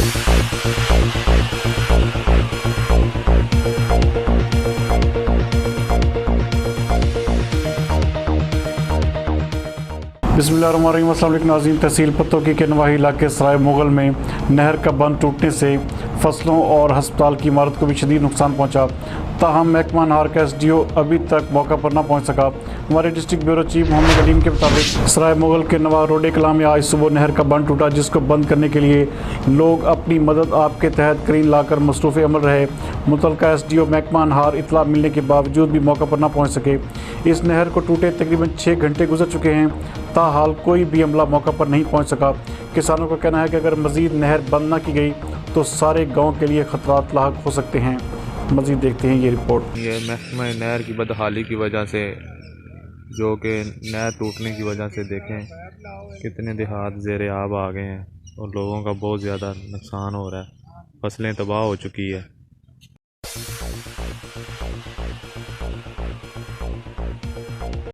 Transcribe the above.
बिस्मिल्लाहिर्रहमानिर्रहीम। अस्सलाम वालेकुम नाज़रीन। तहसील पतोकी के नवाही इलाके सराय मुगल में नहर का बंद टूटने से फसलों और हस्पताल की इमारत को भी शदीद नुकसान पहुंचा। ताहम महकमा नहार का एसडीओ अभी तक मौका पर ना पहुंच सका। हमारे district bureau chief Mohammed Aleem के मुताबिक सराय मुगल के नवा रोड कलाम में आज सुबह नहर का बंद टूटा, जिसको बंद करने के लिए लोग अपनी मदद आपके तहत क्रेन लाकर मसरूफ़ अमल रहे। मुतलका एसडीओ महकमा नहार इतला मिलने के बावजूद भी मौका पर ना पहुँच सके। इस नहर को टूटे तकरीबन 6 घंटे गुजर चुके हैं, ताहाल कोई भी अमला मौका पर नहीं पहुंच सका। किसानों का कहना है कि अगर मज़ीद नहर बंद ना की गई तो सारे गांव के लिए ख़तरात लाहक हो सकते हैं। मज़ीद देखते हैं ये रिपोर्ट। ये महकमा नहर की बदहाली की वजह से, जो कि नहर टूटने की वजह से देखें कितने देहात ज़ेर आब आ गए हैं और लोगों का बहुत ज़्यादा नुकसान हो रहा है। फसलें तबाह हो चुकी है।